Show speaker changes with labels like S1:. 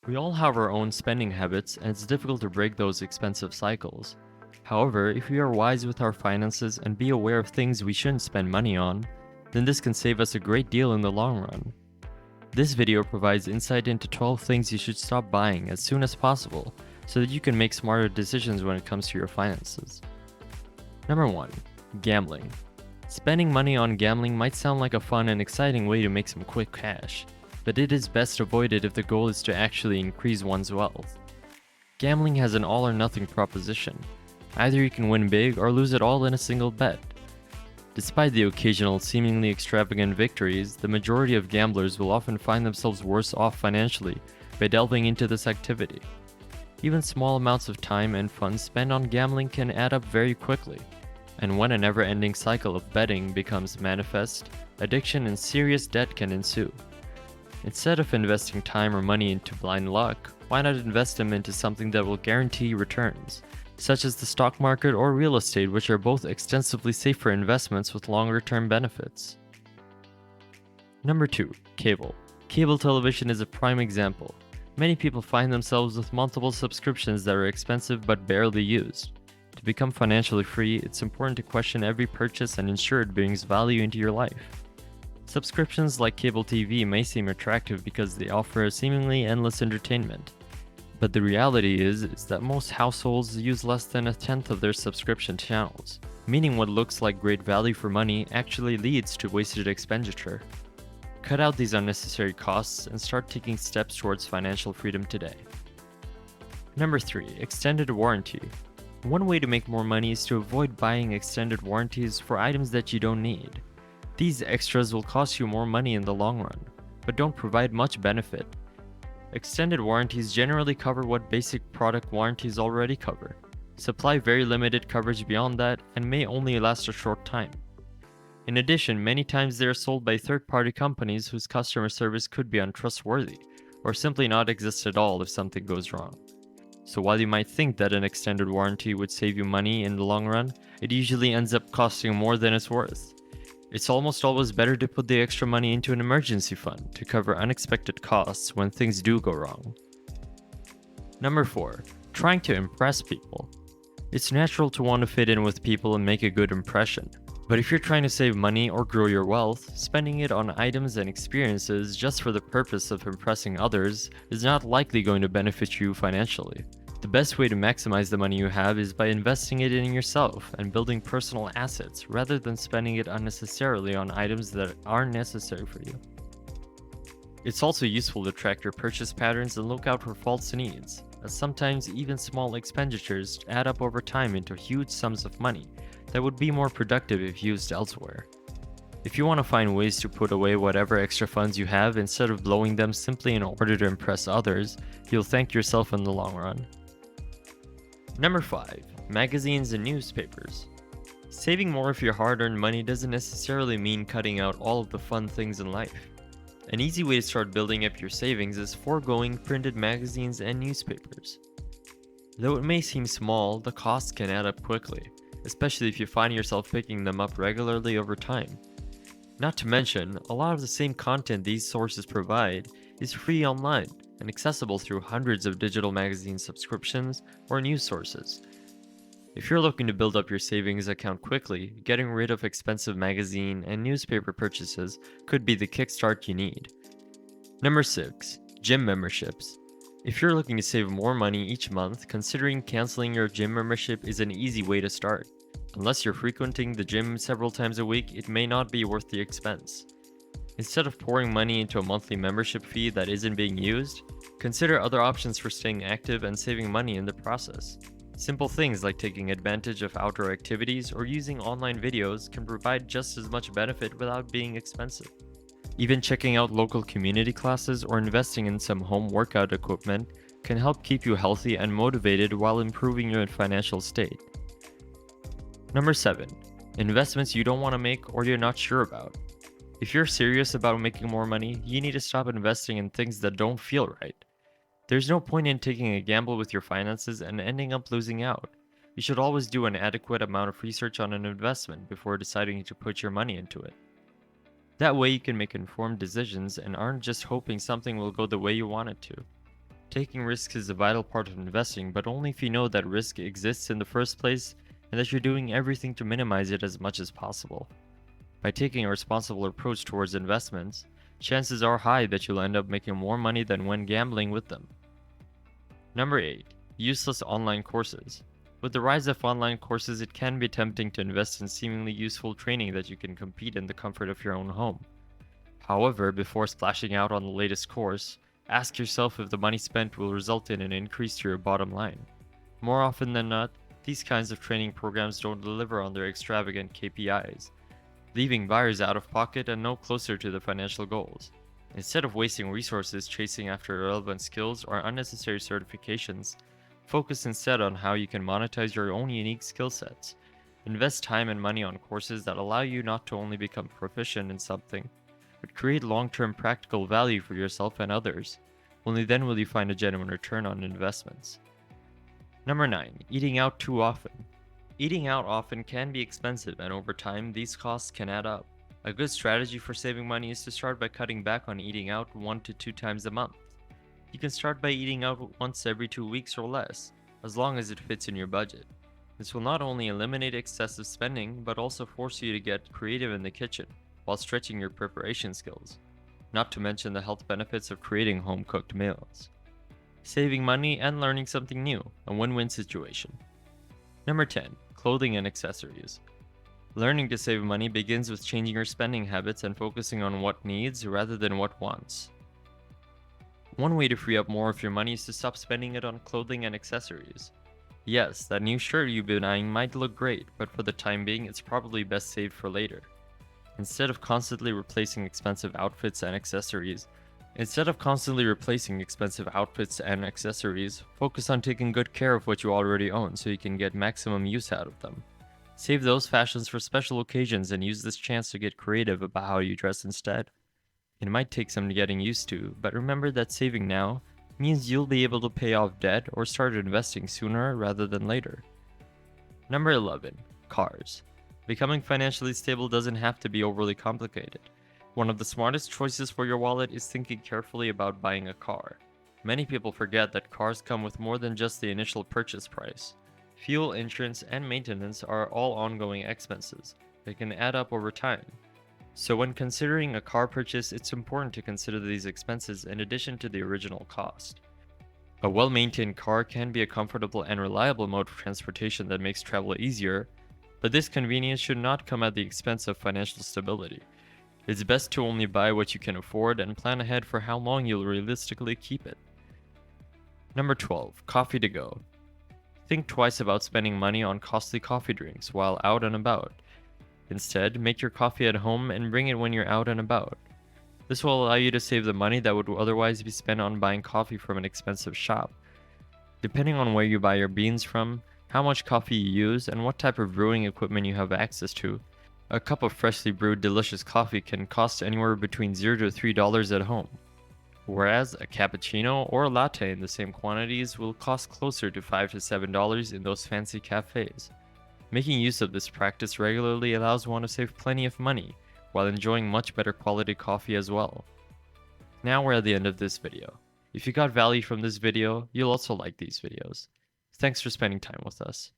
S1: We all have our own spending habits, and it's difficult to break those expensive cycles. However, if we are wise with our finances and be aware of things we shouldn't spend money on, then this can save us a great deal in the long run. This video provides insight into 12 things you should stop buying as soon as possible so that you can make smarter decisions when it comes to your finances. Number 1. Gambling. Spending money on gambling might sound like a fun and exciting way to make some quick cash, but it is best avoided if the goal is to actually increase one's wealth. Gambling has an all or nothing proposition. Either you can win big or lose it all in a single bet. Despite the occasional seemingly extravagant victories, the majority of gamblers will often find themselves worse off financially by delving into this activity. Even small amounts of time and funds spent on gambling can add up very quickly, and when a never-ending cycle of betting becomes manifest, addiction and serious debt can ensue. Instead of investing time or money into blind luck, why not invest them into something that will guarantee returns, such as the stock market or real estate, which are both extensively safer investments with longer-term benefits. Number 2. Cable. Cable television is a prime example. Many people find themselves with multiple subscriptions that are expensive but barely used. To become financially free, it's important to question every purchase and ensure it brings value into your life. Subscriptions like cable TV may seem attractive because they offer a seemingly endless entertainment. But the reality is that most households use less than a tenth of their subscription channels, meaning what looks like great value for money actually leads to wasted expenditure. Cut out these unnecessary costs and start taking steps towards financial freedom today. Number 3. Extended warranty. One way to make more money is to avoid buying extended warranties for items that you don't need. These extras will cost you more money in the long run, but don't provide much benefit. Extended warranties generally cover what basic product warranties already cover, supply very limited coverage beyond that, and may only last a short time. In addition, many times they are sold by third-party companies whose customer service could be untrustworthy, or simply not exist at all if something goes wrong. So while you might think that an extended warranty would save you money in the long run, it usually ends up costing more than it's worth. It's almost always better to put the extra money into an emergency fund to cover unexpected costs when things do go wrong. Number 4. Trying to impress people. It's natural to want to fit in with people and make a good impression. But if you're trying to save money or grow your wealth, spending it on items and experiences just for the purpose of impressing others is not likely going to benefit you financially. The best way to maximize the money you have is by investing it in yourself and building personal assets rather than spending it unnecessarily on items that aren't necessary for you. It's also useful to track your purchase patterns and look out for false needs, as sometimes even small expenditures add up over time into huge sums of money that would be more productive if used elsewhere. If you want to find ways to put away whatever extra funds you have instead of blowing them simply in order to impress others, you'll thank yourself in the long run. Number 5. Magazines and newspapers. Saving more of your hard-earned money doesn't necessarily mean cutting out all of the fun things in life. An easy way to start building up your savings is foregoing printed magazines and newspapers. Though it may seem small, the costs can add up quickly, especially if you find yourself picking them up regularly over time. Not to mention, a lot of the same content these sources provide is free online and accessible through hundreds of digital magazine subscriptions or news sources. If you're looking to build up your savings account quickly, getting rid of expensive magazine and newspaper purchases could be the kickstart you need. Number 6. Gym memberships. If you're looking to save more money each month, considering canceling your gym membership is an easy way to start. Unless you're frequenting the gym several times a week, it may not be worth the expense. Instead of pouring money into a monthly membership fee that isn't being used, consider other options for staying active and saving money in the process. Simple things like taking advantage of outdoor activities or using online videos can provide just as much benefit without being expensive. Even checking out local community classes or investing in some home workout equipment can help keep you healthy and motivated while improving your financial state. Number 7. Investments you don't want to make or you're not sure about. If you're serious about making more money, you need to stop investing in things that don't feel right. There's no point in taking a gamble with your finances and ending up losing out. You should always do an adequate amount of research on an investment before deciding to put your money into it. That way you can make informed decisions and aren't just hoping something will go the way you want it to. Taking risks is a vital part of investing, but only if you know that risk exists in the first place and that you're doing everything to minimize it as much as possible. By taking a responsible approach towards investments, chances are high that you'll end up making more money than when gambling with them. Number 8. Useless online courses. With the rise of online courses, it can be tempting to invest in seemingly useful training that you can compete in the comfort of your own home. However, before splashing out on the latest course, ask yourself if the money spent will result in an increase to your bottom line. More often than not, these kinds of training programs don't deliver on their extravagant KPIs, leaving buyers out of pocket and no closer to the financial goals. Instead of wasting resources chasing after irrelevant skills or unnecessary certifications, focus instead on how you can monetize your own unique skill sets. Invest time and money on courses that allow you not to only become proficient in something, but create long-term practical value for yourself and others. Only then will you find a genuine return on investments. Number 9. Eating out too often. Eating out often can be expensive, and over time, these costs can add up. A good strategy for saving money is to start by cutting back on eating out 1 to 2 times a month. You can start by eating out once every 2 weeks or less, as long as it fits in your budget. This will not only eliminate excessive spending, but also force you to get creative in the kitchen, while stretching your preparation skills, not to mention the health benefits of creating home-cooked meals. Saving money and learning something new, a win-win situation. Number 10. Clothing and accessories. Learning to save money begins with changing your spending habits and focusing on what needs rather than what wants. One way to free up more of your money is to stop spending it on clothing and accessories. Yes, that new shirt you've been eyeing might look great, but for the time being, it's probably best saved for later. Instead of constantly replacing expensive outfits and accessories, focus on taking good care of what you already own so you can get maximum use out of them. Save those fashions for special occasions and use this chance to get creative about how you dress instead. It might take some getting used to, but remember that saving now means you'll be able to pay off debt or start investing sooner rather than later. Number 11. Cars. Becoming financially stable doesn't have to be overly complicated. One of the smartest choices for your wallet is thinking carefully about buying a car. Many people forget that cars come with more than just the initial purchase price. Fuel, insurance, and maintenance are all ongoing expenses. They can add up over time. So when considering a car purchase, it's important to consider these expenses in addition to the original cost. A well-maintained car can be a comfortable and reliable mode of transportation that makes travel easier, but this convenience should not come at the expense of financial stability. It's best to only buy what you can afford and plan ahead for how long you'll realistically keep it. Number 12. Coffee to go. Think twice about spending money on costly coffee drinks while out and about. Instead, make your coffee at home and bring it when you're out and about. This will allow you to save the money that would otherwise be spent on buying coffee from an expensive shop. Depending on where you buy your beans from, how much coffee you use, and what type of brewing equipment you have access to, a cup of freshly brewed delicious coffee can cost anywhere between $0 to $3 at home, whereas a cappuccino or a latte in the same quantities will cost closer to $5 to $7 in those fancy cafes. Making use of this practice regularly allows one to save plenty of money, while enjoying much better quality coffee as well. Now we're at the end of this video. If you got value from this video, you'll also like these videos. Thanks for spending time with us.